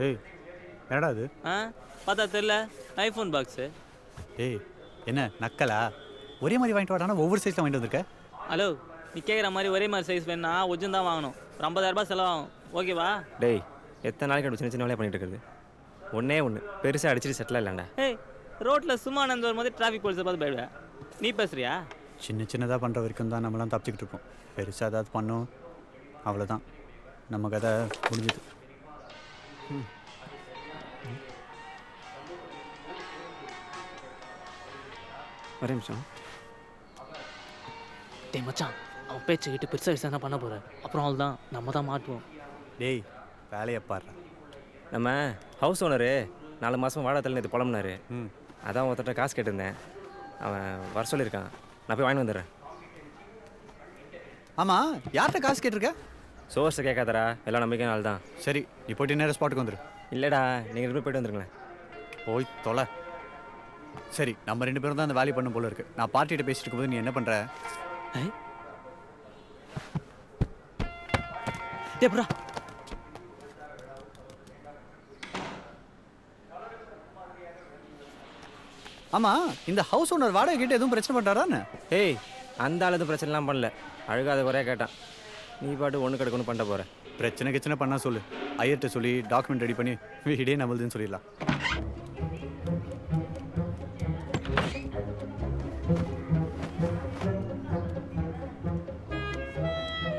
ஏய் என்னடா அது? பார்த்தா தெரியல. IPhone box. ஏய் என்ன நக்கலா? ஒரே மாதிரி வாங்கிட்டு வாடானா ஒவ்வொரு சைஸில் வாங்கிட்டு வந்திருக்க. ஹலோ, நீ கேட்குற மாதிரி ஒரே மாதிரி சைஸ் வேணா ஒரிஜினல் தான் வாங்கணும். ஒரு 50,000 செலவாகும். ஓகேவா? டேய் எத்தனை நாளைக்கு அப்படி சின்ன சின்ன வேலையை பண்ணிட்டு இருக்கிறது? ஒன்றே பெருசாக அடிச்சுட்டு செட்டில் இல்லைண்டா. ஏய், ரோட்டில் சும்மா நடந்து வரும்போது டிராஃபிக் போலீஸை பார்த்து போயிடுவேன். நீ பேசுறியா? சின்ன சின்னதாக பண்ணுற வரைக்கும் தான் நம்மளாம் தப்பிச்சுக்கிட்டு இருப்போம். பெருசாக ஏதாவது பண்ணோம் அவ்வளோதான், நம்ம கதை முடிஞ்சுது. ஒரே நிமிஷம். டேய் மச்சான், அவன் பேச்சு கிட்ட பெருசாக விஷயம் தான் பண்ண போகிறேன். அப்புறம் அவள் தான் நம்ம தான் மாட்டுவோம். டேய் வேலையை பாடுறா. நம்ம ஹவுஸ் ஓனரு 4 மாதம் வாடகத்தில் நேற்று புலம்புனாரு. அதான் ஒருத்தட்ட காசு கேட்டிருந்தேன். அவன் வர சொல்லியிருக்கான். நான் போய் வாங்கி வந்துடுறேன். ஆமாம், யார்கிட்ட காசு கேட்டிருக்க? சோர்ஸை கேட்காதரா, எல்லாம் நம்பிக்கை நாள் தான். சரி, நீ போய்ட்டு நேரம் ஸ்பாட்டுக்கு வந்துடு. இல்லைடா, நீங்கள் 2 பேர் போய்ட்டு வந்துருங்களேன். போய் தொலை. சரி, நம்ம 2 பேரும் தான் அந்த வேலையை பண்ணும் போல இருக்கு. நான் பார்ட்டிகிட்ட பேசிட்டு இருக்கும்போது நீ என்ன பண்ணுற? டேப்ரா, ஆமாம், இந்த ஹவுஸ் ஓனர் வாடகை கிட்ட எதுவும் பிரச்சனை பண்ணுறாரான்னு? ஏய், அந்த ஆள் எதுவும் பிரச்சனைலாம் பண்ணல. அழுகாத குறையாக கேட்டான். நீ பாட்டு ஒன்று கிடக்குன்னு பண்ண போகிற. பிரச்சனை கிச்சனை பண்ணால் சொல்லு. ஐயர்கிட்ட சொல்லி டாக்குமெண்ட் ரெடி பண்ணி வீடே நம்மளுதுன்னு சொல்லிடலாம்.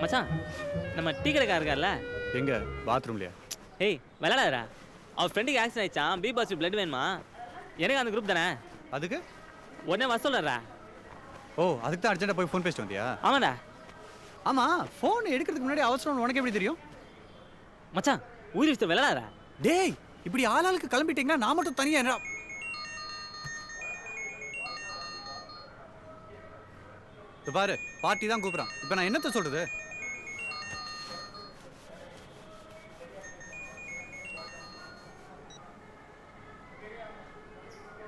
மச்சான், நம்ம டீ கடைக்காரர் இருக்கார்ல? எங்கே? பாத்ரூம்லையா? ஏய் விளையாடாதரா, அவன் ஃப்ரெண்டுக்கு ஆக்சிடென்ட் ஆயிடுச்சான். பி பாசிட்டிவ் பிளட் வேணுமா? எனக்கு அந்த குரூப் தானே. அதுக்கு உடனே வர சொல்லுறா. ஓ, அதுக்கு தான் அர்ஜென்ட்டாக போய் ஃபோன் பேசிட்டு வந்தியா? ஆமாடா. ஆமாம், ஃபோன் எடுக்கிறதுக்கு முன்னாடி அவசரம் உனக்கு எப்படி தெரியும்? மச்சான், உயிர் விஷயம் விளையாடாதரா. டேய், இப்படி ஆளாளுக்கு கிளம்பிட்டீங்கன்னா நான் மட்டும் தனியாக என்ன? பாரு, பார்ட்டி தான் கூப்பிட்றான். இப்போ நான் என்னத்த சொல்றது?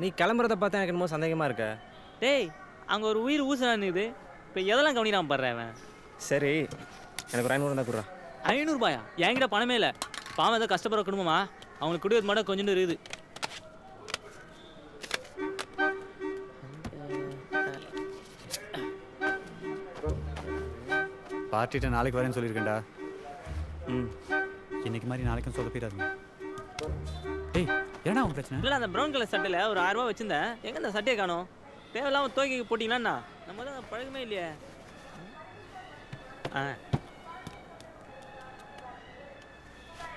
நீ கிளம்புறத பார்த்தா எனக்கு என்னமோ சந்தேகமாக இருக்க. டேய், அங்கே ஒரு உயிர் ஊசலான்னுது. இப்போ எதெல்லாம் கவனிக்காம படுறேன் அவன். சரி, எனக்கு ஒரு 500 இருந்தால் கொடுறா. 500 ரூபாயா? என்கிட்ட பணமே இல்லை. பாவம் ஏதோ கஷ்டப்படுற குடும்பமா, அவங்களுக்கு குடிக்கிறது மட்டும் கொஞ்சம் இருக்குது. பார்ட்டிகிட்ட நாளைக்கு வரேன்னு சொல்லியிருக்கேன்டா. இன்னைக்கு மாதிரி நாளைக்கும் சொல்ல போயிடாதுங்க. டேய், ஏன்னா அவன் பிரச்சனை இல்லை, அந்த ப்ரௌன் கலர் சட்டையில் ஒரு 1000 ரூபா வச்சிருந்தேன். எங்கே அந்த சட்டையை காணோம்? தேவையில்லாமல் துவைக்க போட்டிங்களாண்ணா? நம்ம தான் பழகமே இல்லையே.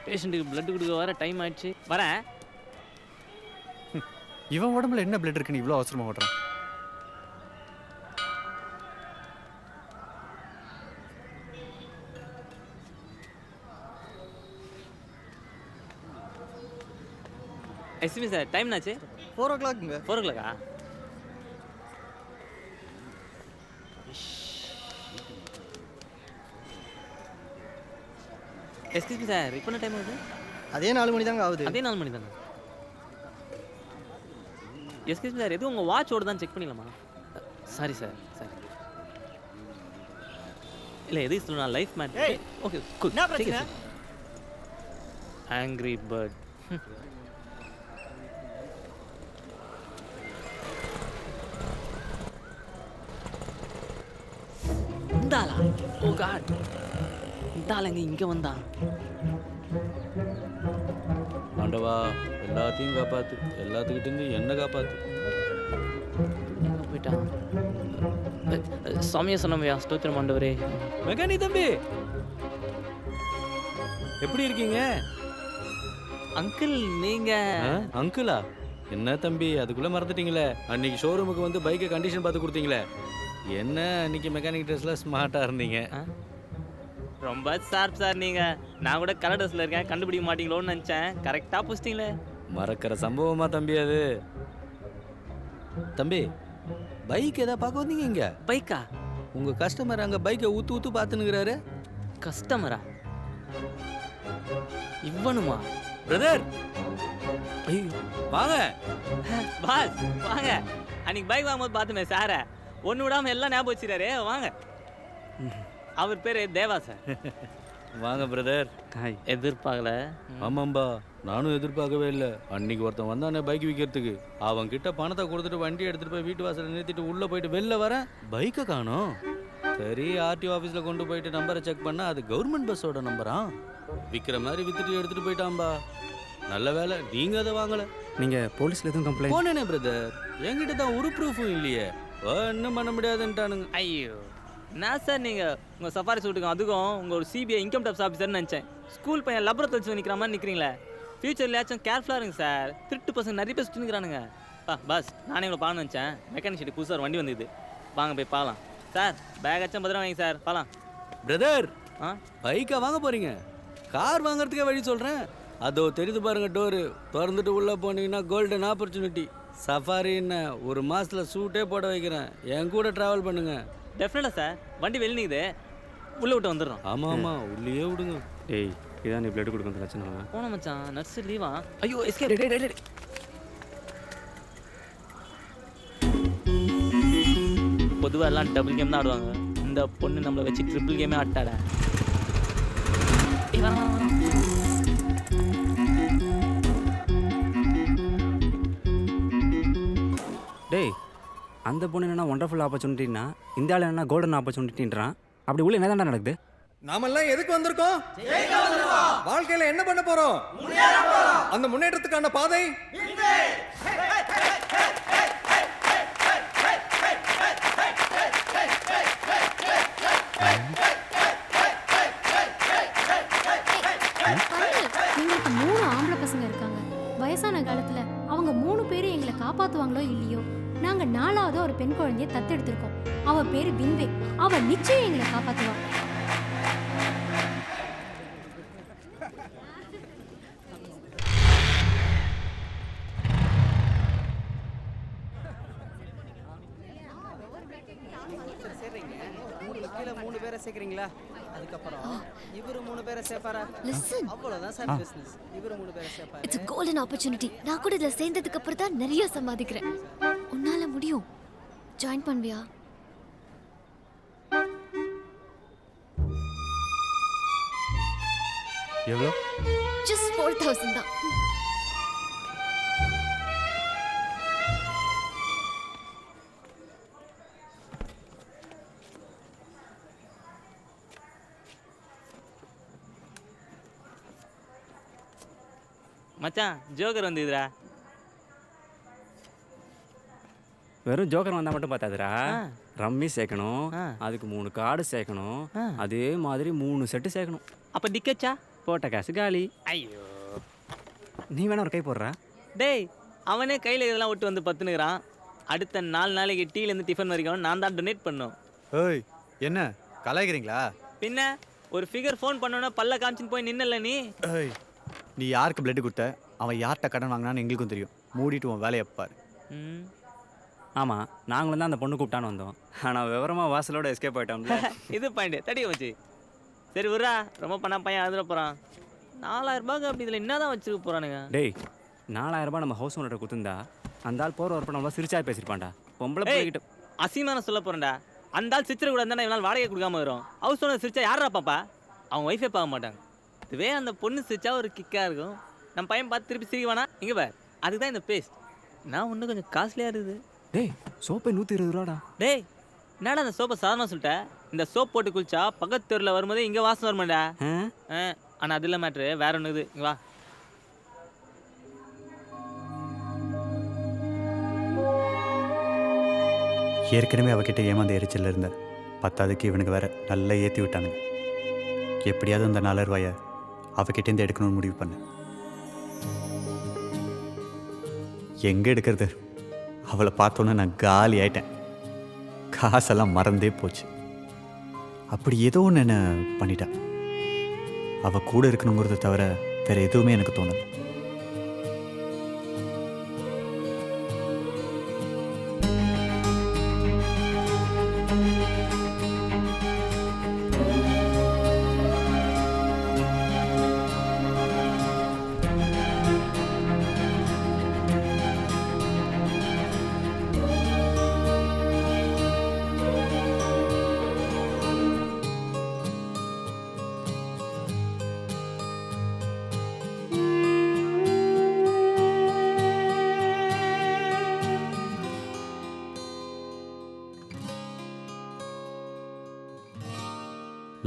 பேஷண்ட்டுக்கு பிளட் கொடுக்க வர டைம் ஆயிடுச்சு. வரேன். இவன் உடம்புல என்ன பிளட் இருக்குன்னு இவ்வளோ அவசரமாக ஓட்டுறான்? எஸ்மி சார், டைம் ஆச்சு. 4 o'clockங்க. 4 o'clock-ஆ? எஸ்கியூஸ் மீ சார், இப்போ என்ன டைம் ஆகுது? அதே 4 மணி தாங்க ஆகுது. அதே 4 மணி தானே. எஸ்கியூஸ் மீ சார், எதுவும் உங்கள் வாட்ச் ஓடுதான்னு செக் பண்ணிடலாமா? Sorry sir, sorry. இல்லை, எது சொல்லணும், லைஃப் மேட்டர். Okay, good. என்ன பிரச்சனை? Angry bird. இந்தாளா? ஓ காட், இந்தாளங்க இங்கே வந்தான். ஆண்டவா, எல்லாத்தையும் காப்பாத்து, எல்லாத்துக்கிட்டேருந்து என்ன காப்பாத்து. எங்கே போயிட்டான்? சாமியா சொன்னமையா, ஸ்தோத்திரம் ஆண்டவரே. மெக்கானி தம்பி, எப்படி இருக்கீங்க? அங்கிள், நீங்க அங்கிளா? என்ன தம்பி, அதுக்குள்ளே மறந்துட்டீங்களே? அன்னைக்கு ஷோரூமுக்கு வந்து பைக்கை கண்டிஷன் பார்த்து கொடுத்தீங்களே, என்ன அன்னைக்கு மெக்கானிக் ட்ரெஸ்ல ஸ்மார்ட்டாக இருந்தீங்க. ரொம்ப ஷார்ப் சார் நீங்க. நான் கூட கலர் ட்ரெஸ்ல இருக்கேன், கண்டுபிடிக்க மாட்டீங்களோன்னு நினச்சேன். கரெக்டாக புடிச்சிட்டீங்களே. மறக்கிற சம்பவமா தம்பி அது? தம்பி, பைக் எதாவது பார்க்க வந்தீங்க இங்க? பைக்கா? உங்க கஸ்டமர் அங்கே பைக்கை ஊத்து ஊத்து பார்த்துனுங்கிறாரு. கஸ்டமரா? இவனுமா? பிரதர், வாங்க. பாஸ் வாங்க. அன்னைக்கு பைக் வாங்கும்போது பார்த்துமே சாரை, ஒன்று விடாமல் எல்லாம் ஞாபகம் வச்சுறாரு. வாங்க. அவர் பேர் தேவா சார். வாங்க பிரதர். ஹாய். எதிர்பார்க்கல. ஆமாம்பா, நானும் எதிர்பார்க்கவே இல்லை. அன்னைக்கு ஒருத்தன் வந்தானே பைக் விற்கிறதுக்கு, அவன் கிட்ட பணத்தை கொடுத்துட்டு வண்டி எடுத்துட்டு போய் வீட்டு வாசலில் நிறுத்திட்டு உள்ளே போயிட்டு வெளில வரேன், பைக்கை காணோம். சரி ஆர்டிஓ ஆஃபீஸில் கொண்டு போயிட்டு நம்பரை செக் பண்ணா அது கவர்மெண்ட் பஸ்ஸோட நம்பரா. விற்கிற மாதிரி வித்துட்டு எடுத்துட்டு போயிட்டான்பா. நல்ல வேலை நீங்க அதை வாங்கல. நீங்கள் போலீஸில் எதுவும் கம்ப்ளைண்ட்? போனேனே பிரதர், என்கிட்ட தான் ஒரு ப்ரூஃபும் இல்லையே. ஒன்றும் பண்ண முடியாதுன்ட்டானுங்க. ஐயோ நான் சார் நீங்கள் உங்கள் சஃபாரி சூட்டுக்கும் அதுக்கும் உங்கள் ஒரு சிபிஐ இன்கம் டேக்ஸ் ஆஃபீஸர்னு நினச்சேன். ஸ்கூல் பையன் லப்பரத்தை வச்சு நிற்கிற மாதிரி நிற்கிறீங்களே. ஃபியூச்சர்லையாச்சும் கேர்ஃபுல்லாக இருங்க சார். திருட்டு பசங்க நிறைய பேர் சுற்றி நிற்கிறானுங்க. பாஸ் நானே உங்களை பார்க்கணும்னு நினச்சேன். மெக்கானிக் ஷெட்டு புதுசாக ஒரு வண்டி வந்தது, வாங்க போய் பார்க்கலாம். சார் பேக் ஆச்சும் பத்திரம் வாங்க சார், பார்க்கலாம். பிரதர், ஆ பைக்கா வாங்க போறீங்க? கார் வாங்குறதுக்கே வழி சொல்றேன். அதோ தெரியுது பாருங்க டோரு, திறந்துட்டு உள்ள போனீங்கன்னா கோல்டன் ஆப்பர்ச்சுனிட்டி. சஃபாரி என்ன ஒரு மாசத்துல சூட்டே போட வைக்கிறேன். என் கூட டிராவல் பண்ணுங்க. டெஃபினட்டாக சார், வண்டி வெளியே நிற்குது, உள்ளே விட்டு வந்துடுறோம். ஆமா ஆமா, உள்ளே விடுங்க. டேய் இதான் நீ பிளட் கொடுக்குறது லட்சணம். போன மச்சான், நர்ஸு லீவா? ஐயோ எஸ்கே. பொதுவாக எல்லாம் டபுள் கேம் தான் ஆடுவாங்க. இந்த பொண்ணு நம்மளை வச்சு ட்ரிபிள் கேமே ஆட்டாடா. டேய் அந்த பொண்ணு என்னன்னா ஒண்டர்ஃபுல் ஆப்பர்ச்சுனிட்டின்னா, இந்த ஆள் என்னன்னா கோல்டன் ஆப்பர்ச்சுனிட்டின்றான். அப்படி உள்ள என்ன நடக்குது? நாமெல்லாம் எதுக்கு வந்திருக்கோம்? வாழ்க்கையில என்ன பண்ண போறோம்? அந்த முன்னேற்றத்துக்கான பாதை எங்களுக்கு 3 ஆம்பளை பசங்க இருக்காங்க. வயசான காலத்துல அவங்க 3 பேரும் எங்களை காப்பாத்துவாங்களோ இல்லையோ, நாங்க 4வது ஒரு பெண் குழந்தைய தத்தெடுத்திருக்கோம். அவ பேரு வின்வே. அவ நிச்சயம் எங்களை காப்பாத்துவா. கீழே 3 பேரை சேர்க்குறீங்களா? அதுக்கப்புறம் இவரு 3 பேரை சேர்ப்பாரா? Listen, அவ்வளோதான் சார் பிஸ்னஸ். இவரு 3 பேரை சேர்ப்பாரு. it's a golden opportunity. நான் கூட இதில் சேர்ந்ததுக்கு அப்புறம் தான் நிறைய சம்பாதிக்கிறேன். உன்னால முடியும். ஜாயின் பண்ணுவியா? எவ்வளோ? Just 4,000 தான். மச்சான் ஜோக்கர் வந்துதுடா. வெறும் ஜோக்கர் வந்தால் மட்டும் பார்த்தாதுடா. ஆ. ரம்மி சேர்க்கணும், ஆ. அதுக்கு 3 கார்டு சேர்க்கணும், ஆ. அதே மாதிரி 3 செட்டு சேர்க்கணும். அப்போ டிக்கெச்சா? போட்ட காசு காலி. ஐயோ நீ வேணா ஒரு கை போடுற. டேய், அவனே கையில் இதெல்லாம் விட்டு வந்து பத்துனுக்குறான். அடுத்த 4 நாளைக்கு டீலேருந்து டிஃபன் வரைக்கும் நான் தான் டொனேட் பண்ணோம். ஏய் என்ன கலாய்க்கிறீங்களா? பின்ன ஒரு ஃபிகர் ஃபோன் பண்ணோன்னா பல்ல காமிச்சின்னு போய் நின்னல நீ. ஏய் நீ யாருக்கு பிளட் கொடுத்த, அவன் யார்கிட்ட கடன் வாங்கினான்னு எங்களுக்கும் தெரியும். மூடிட்டு உன் வேலையை பாரு. ம். ஆமாம், நாங்களும் தான் அந்த பொண்ணு கூப்பிட்டான்னு வந்தோம். ஆனால் விவரமாக வாசலோட எஸ்கேப் ஆகிட்டோம்ல. இது பாயிண்ட் தடி வச்சு. சரி விட்றா, ரொம்ப பண்ணா பையன் அழுதுற போகிறான். 4000 ரூபாய்க்கு அப்படி இதில் என்ன தான் வச்சுக்க போகிறானுங்க? டேய் 4000 ரூபாய் நம்ம ஹவுஸ் ஓனர்கிட்ட கொடுத்துருந்தா அந்த ஆள் போகிற வரப்போ நம்மளா சிரிச்சா பேசியிருப்பான்டா. பொம்பளை பிள்ளைகிட்ட அசிங்கமான சொல்ல போகிறேன்டா. அந்த ஆள் சிரிச்சிட கூட இருந்தால் இவனால் வாடகை கொடுக்காம வரும். ஹவுஸ் ஓனர் சிரிச்சா யாரா பாப்பா? அவங்க ஒய்ஃபே பார்க்க மாட்டாங்க. இதுவே அந்த பொண்ணு சிரிச்சா ஒரு கிக்காக இருக்கும். நம்ம பையன் பார்த்து திருப்பி சிரிக்குவானா? இங்கே பார், அதுக்கு தான் இந்த பேஸ்ட். நான் இன்னும் கொஞ்சம் காஸ்ட்லியாக இருக்குது. டேய் சோப்பை 120 ரூபாடா. டேய் என்னடா அந்த சோப்பை சாதாரணமாக சொல்லிட்டேன். இந்த சோப் போட்டு குளிச்சா பக்கத்து தெருவில் வரும்போது இங்கே வாசம் வருமாடா. ஆனால் அது இல்லை மேட்ரு, வேற ஒன்று இது. இங்கே வா. ஏற்கனவே அவகிட்ட ஏமாந்த எரிச்சல் இருந்த பத்தாவதுக்கு இவனுக்கு வேற நல்லா ஏற்றி விட்டானுங்க. எப்படியாவது அந்த 4000 ரூபாயை அவகிட்டேருந்து எடுக்கணும்னு முடிவு பண்ணேன். எங்கே எடுக்கிறது? அவளை பார்த்தோன்னே நான் காலி ஆயிட்டேன். காசெல்லாம் மறந்தே போச்சு. அப்படி ஏதோ ஒன்று என்ன பண்ணிட்டா. அவள் கூட இருக்கணுங்கிறத தவிர வேறு எதுவுமே எனக்கு தோணலை.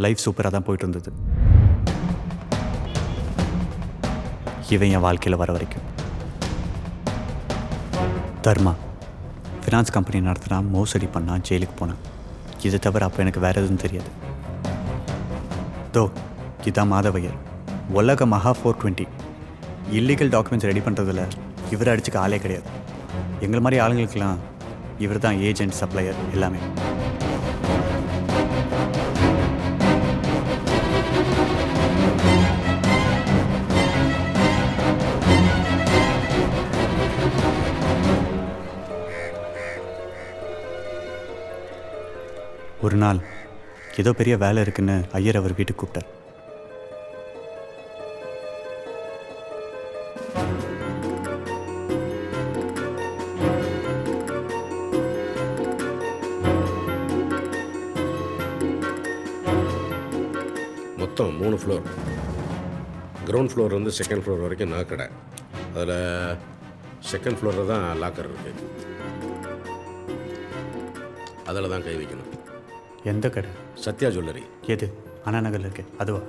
லைஃப் சூப்பராக தான் போயிட்டு இருந்தது. இவன் என் வாழ்க்கையில் வர வரைக்கும். தர்மா ஃபினான்ஸ் கம்பெனி நடத்துகிறான், மோசடி பண்ணான், ஜெயிலுக்கு போனான். இதை தவிர அப்போ எனக்கு வேறு எதுவும் தெரியாது. தோ இதான் மாதவையர், உலக மகா 420. இல்லீகல் டாக்குமெண்ட்ஸ் ரெடி பண்ணுறதில் இவரை அடிச்சுக்க ஆளே கிடையாது. எங்களை மாதிரி ஆளுங்களுக்கெல்லாம் இவர் தான் ஏஜென்ட், சப்ளையர் எல்லாமே. ஒரு நாள் ஏதோ பெரிய வேலை இருக்குன்னு ஐயர் அவர் வீட்டுக்கு கூப்பிட்டார். மொத்தம் 3 ஃப்ளோர். கிரவுண்ட் ஃப்ளோர் வந்து செகண்ட் ஃப்ளோர் வரைக்கும் நகைக்கடை. அதில் செகண்ட் ஃப்ளோரில் தான் லாக்கர் இருக்குது. அதில் தான் கை வைக்கணும். எந்த கடை? சத்யா ஜுவல்லரி. எது? அண்ணா நகரில் இருக்கு அதுவா?